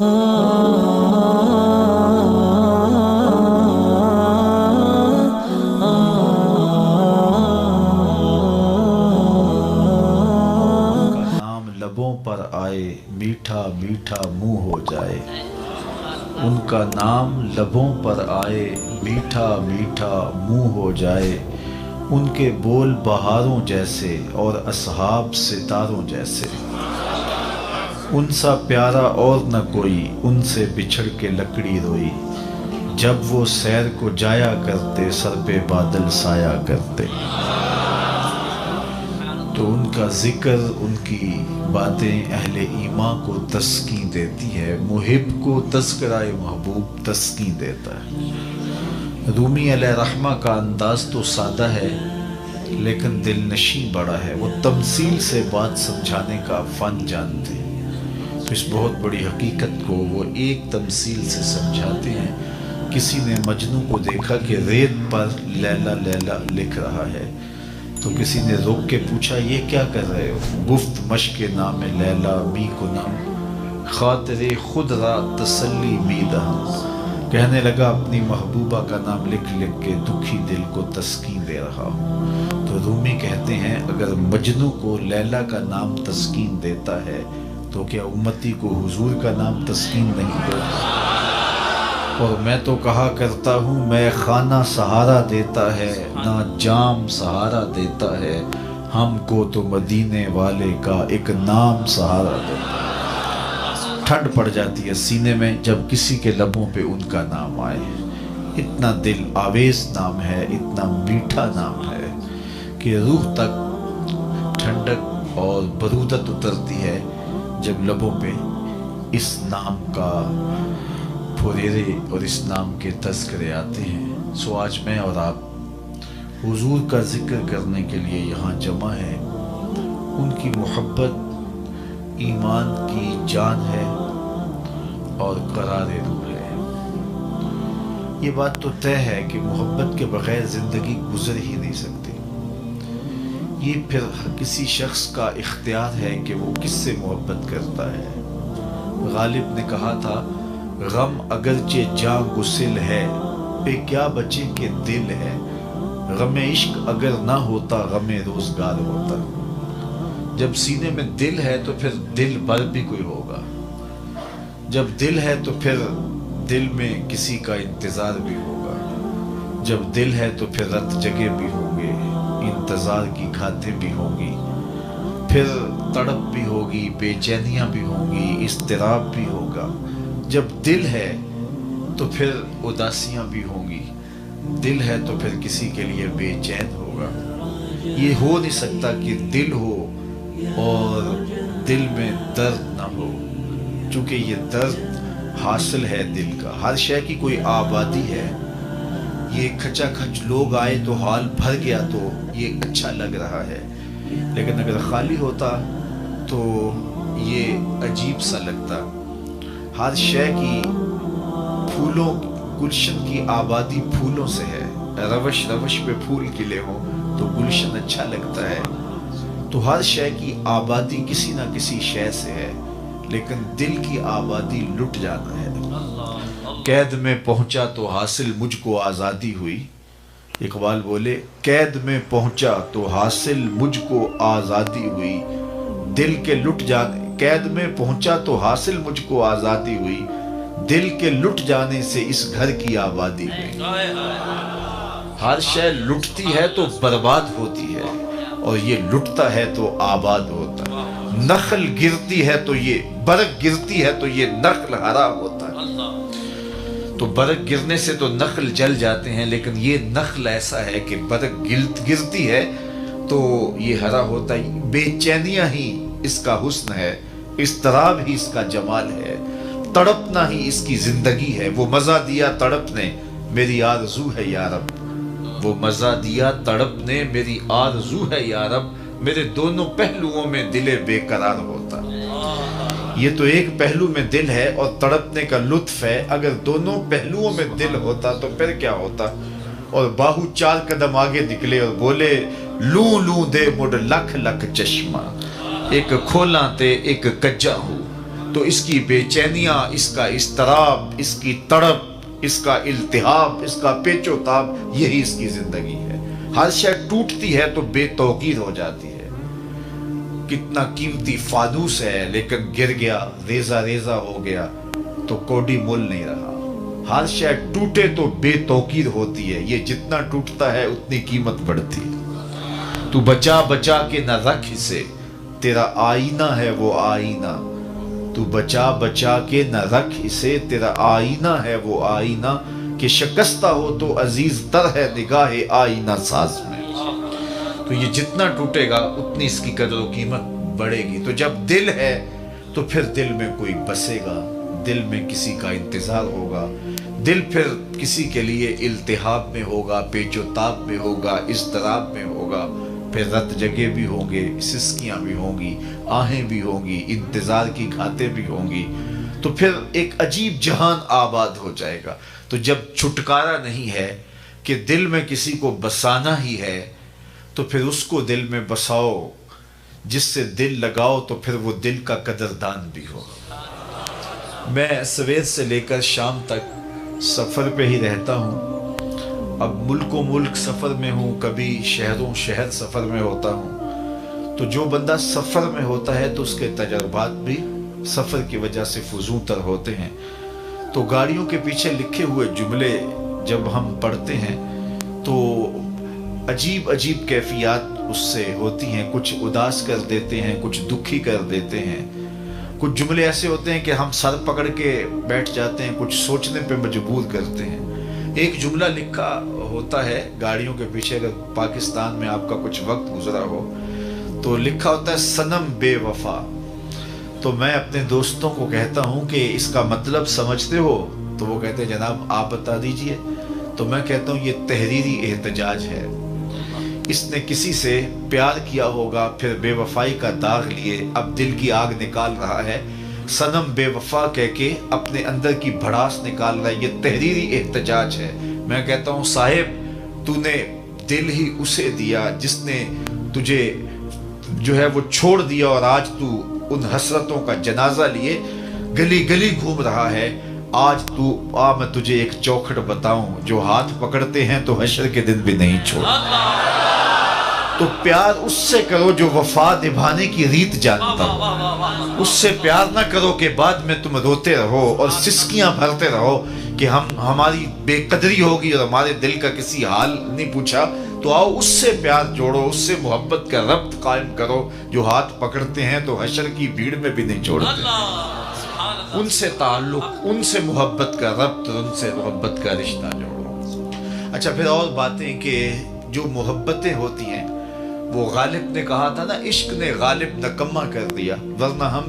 نام لبوں پر آئے میٹھا میٹھا منہ ہو جائے، ان کا نام لبوں پر آئے میٹھا میٹھا منہ ہو جائے، ان کے بول بہاروں جیسے اور اصحاب ستاروں جیسے، ان سا پیارا اور نہ کوئی، ان سے بچھڑ کے لکڑی روئی، جب وہ سیر کو جایا کرتے سر پہ بادل سایا کرتے۔ تو ان کا ذکر، ان کی باتیں اہل ایمان کو تسکین دیتی ہے، محب کو تذکرہ محبوب تسکین دیتا ہے۔ رومی علیہ رحمہ کا انداز تو سادہ ہے لیکن دل نشیں بڑا ہے، وہ تمثیل سے بات سمجھانے کا فن جانتے ہیں۔ اس بہت بڑی حقیقت کو وہ ایک تمثیل سے سمجھاتے ہیں۔ کسی نے مجنوں کو دیکھا کہ ریت پر لیلا لیلا لکھ رہا ہے، تو کسی نے روک کے پوچھا یہ کیا کر رہے ہو؟ گفت مشق نام لیلا می کنم، خاطر خود را تسلی می دہم۔ کہنے لگا اپنی محبوبہ کا نام لکھ لکھ کے دکھی دل کو تسکین دے رہا ہوں۔ تو رومی کہتے ہیں اگر مجنوں کو لیلا کا نام تسکین دیتا ہے تو کیا امتی کو حضور کا نام تسکین نہیں دے؟ اور میں تو کہا کرتا ہوں میں خانہ سہارا دیتا ہے، نہ جام سہارا دیتا ہے، ہم کو تو مدینے والے کا ایک نام سہارا دیتا ہے۔ ٹھنڈ پڑ جاتی ہے سینے میں جب کسی کے لبوں پہ ان کا نام آئے۔ اتنا دل آویز نام ہے، اتنا میٹھا نام ہے کہ روح تک ٹھنڈک اور برودت اترتی ہے جب لبوں پہ اس نام کا پھریرے اور اس نام کے تذکرے آتے ہیں۔ سو آج میں اور آپ حضور کا ذکر کرنے کے لیے یہاں جمع ہیں۔ ان کی محبت ایمان کی جان ہے اور قرار روح ہے۔ یہ بات تو طے ہے کہ محبت کے بغیر زندگی گزر ہی نہیں سکتی۔ یہ پھر کسی شخص کا اختیار ہے کہ وہ کس سے محبت کرتا ہے۔ غالب نے کہا تھا غم اگرچہ جاں گسل ہے، پہ کیا بچے کہ دل ہے، غم عشق اگر نہ ہوتا غم روزگار ہوتا۔ جب سینے میں دل ہے تو پھر دل بھر بھی کوئی ہوگا، جب دل ہے تو پھر دل میں کسی کا انتظار بھی ہوگا، جب دل ہے تو پھر رت جگہ بھی ہوں گے، انتظار کی گھاتیں بھی ہوں گی، پھر تڑپ بھی ہوگی، بے چینیاں بھی ہوں گی، اضطراب بھی ہوگا۔ جب دل ہے تو پھر اداسیاں بھی ہوں گی، دل ہے تو پھر کسی کے لیے بے چین ہوگا۔ یہ ہو نہیں سکتا کہ دل ہو اور دل میں درد نہ ہو، چونکہ یہ درد حاصل ہے دل کا۔ ہر شے کی کوئی آبادی ہے۔ یہ کھچا کھچ لوگ آئے تو حال بھر گیا تو یہ اچھا لگ رہا ہے، لیکن اگر خالی ہوتا تو یہ عجیب سا لگتا۔ ہر شے کی پھولوں گلشن کی آبادی پھولوں سے ہے۔ روش روش پہ پھول کھلے ہوں تو گلشن اچھا لگتا ہے۔ تو ہر شے کی آبادی کسی نہ کسی شے سے ہے، لیکن دل کی آبادی لٹ جانا ہے۔ قید میں پہنچا تو حاصل مجھ کو آزادی ہوئی۔ اقبال بولے قید میں پہنچا تو حاصل مجھ کو آزادی ہوئی، دل کے لٹ جانے، قید میں پہنچا تو حاصل مجھ کو آزادی ہوئی، دل کے لٹ جانے سے اس گھر کی آبادی ہوئی۔ ہر شے لٹتی ہے تو برباد ہوتی ہے، اور یہ لٹتا ہے تو آباد ہوتا ہے۔ نخل گرتی ہے تو یہ برگ گرتی ہے تو یہ نخل ہرا ہوتا ہے۔ تو برگ گرنے سے تو نخل جل جاتے ہیں، لیکن یہ نخل ایسا ہے کہ برگ گرتی ہے تو یہ ہرا ہوتا ہے۔ بے چینیاں ہی اس کا حسن ہے، اضطراب ہی اس کا جمال ہے، تڑپنا ہی اس کی زندگی ہے۔ وہ مزہ دیا تڑپ نے میری آرزو ہے یا رب، وہ مزہ دیا تڑپ نے میری آرزو ہے یا رب، میرے دونوں پہلوؤں میں دل بے قرار ہوتا۔ یہ تو ایک پہلو میں دل ہے اور تڑپنے کا لطف ہے، اگر دونوں پہلوؤں میں دل ہوتا تو پھر کیا ہوتا؟ اور باہو 4 قدم آگے نکلے اور بولے لوں لوں دے مڈ لکھ لکھ چشمہ، ایک کھولا تے ایک کجا ہو، تو اس کی بے چینیاں، اس کا اضطراب، اس کی تڑپ، اس کا التہاب، اس کا پیچ و تاب، یہی اس کی زندگی ہے۔ ہر شے ٹوٹتی ہے تو بے توقیر ہو جاتی ہے۔ کتنا قیمتی فانوس ہے لیکن گر گیا، ریزہ ریزہ ہو گیا تو کوڈی مول نہیں رہا۔ ہر شے ٹوٹے تو بے توقیر ہوتی ہے، یہ جتنا ٹوٹتا ہے اتنی قیمت بڑھتی ہے۔ تو بچا بچا کے نہ رکھ اسے، تیرا آئینہ ہے وہ آئینہ۔ تو بچا بچا کے نہ رکھ اسے، تیرا آئینہ ہے وہ آئینہ، کہ شکستہ ہو تو عزیز تر ہے نگاہ آئینہ ساز میں۔ تو یہ جتنا ٹوٹے گا اتنی اس کی قدر و قیمت بڑھے گی۔ تو جب دل ہے تو پھر دل میں کوئی بسے گا، دل میں کسی کا انتظار ہوگا، دل پھر کسی کے لیے التہاب میں ہوگا، پیچ و تاب میں ہوگا، اضطراب میں ہوگا، پھر رت جگہ بھی ہوں گے، سسکیاں بھی ہوں گی، آہیں بھی ہوں گی، انتظار کی گھاتیں بھی ہوں گی۔ تو پھر ایک عجیب جہان آباد ہو جائے گا۔ تو جب چھٹکارا نہیں ہے کہ دل میں کسی کو بسانا ہی ہے تو پھر اس کو دل میں بساؤ، جس سے دل لگاؤ تو پھر وہ دل کا قدردان بھی ہو۔ میں سویر سے لے کر شام تک سفر پہ ہی رہتا ہوں۔ اب ملک و ملک سفر میں ہوں، کبھی شہروں شہر سفر میں ہوتا ہوں۔ تو جو بندہ سفر میں ہوتا ہے تو اس کے تجربات بھی سفر کی وجہ سے فزوں تر ہوتے ہیں۔ تو گاڑیوں کے پیچھے لکھے ہوئے جملے جب ہم پڑھتے ہیں تو عجیب عجیب کیفیات اس سے ہوتی ہیں، کچھ اداس کر دیتے ہیں، کچھ دکھی کر دیتے ہیں۔ کچھ جملے ایسے ہوتے ہیں کہ ہم سر پکڑ کے بیٹھ جاتے ہیں، کچھ سوچنے پہ مجبور کرتے ہیں۔ ایک جملہ لکھا ہوتا ہے گاڑیوں کے پیچھے، اگر پاکستان میں آپ کا کچھ وقت گزرا ہو تو لکھا ہوتا ہے صنم بے وفا۔ تو میں اپنے دوستوں کو کہتا ہوں کہ اس کا مطلب سمجھتے ہو؟ تو وہ کہتے ہیں جناب آپ بتا دیجئے۔ تو میں کہتا ہوں یہ تحریری احتجاج ہے۔ اس نے کسی سے پیار کیا ہوگا، پھر بے وفائی کا داغ لیے اب دل کی آگ نکال رہا ہے، صنم بے وفا کہہ کے اپنے اندر کی بھڑاس نکال رہا ہے۔ یہ تحریری احتجاج ہے۔ میں کہتا ہوں صاحب تو نے دل ہی اسے دیا جس نے تجھے جو ہے وہ چھوڑ دیا، اور آج تو ان حسرتوں کا جنازہ لیے گلی گلی گھوم رہا ہے۔ آج تو میں تجھے ایک چوکھٹ بتاؤں، جو ہاتھ پکڑتے ہیں تو حشر کے دن بھی نہیں چھوڑتے۔ تو پیار اس سے کرو جو وفا نبھانے کی ریت جانتا ہو۔ اس سے پیار نہ کرو کہ بعد میں تم روتے رہو اور سسکیاں بھرتے رہو کہ ہماری بے قدری ہوگی اور ہمارے دل کا کسی حال نہیں پوچھا۔ تو آؤ اس سے پیار جوڑو، اس سے محبت کا ربط قائم کرو، جو ہاتھ پکڑتے ہیں تو حشر کی بھیڑ میں بھی نہیں چھوڑتے۔ ان سے تعلق، ان سے محبت کا ربط، ان سے محبت کا رشتہ جوڑو۔ اچھا پھر اور باتیں کہ جو محبتیں ہوتی ہیں، وہ غالب نے کہا تھا نا، عشق نے غالب نکمہ کر دیا، ورنہ ہم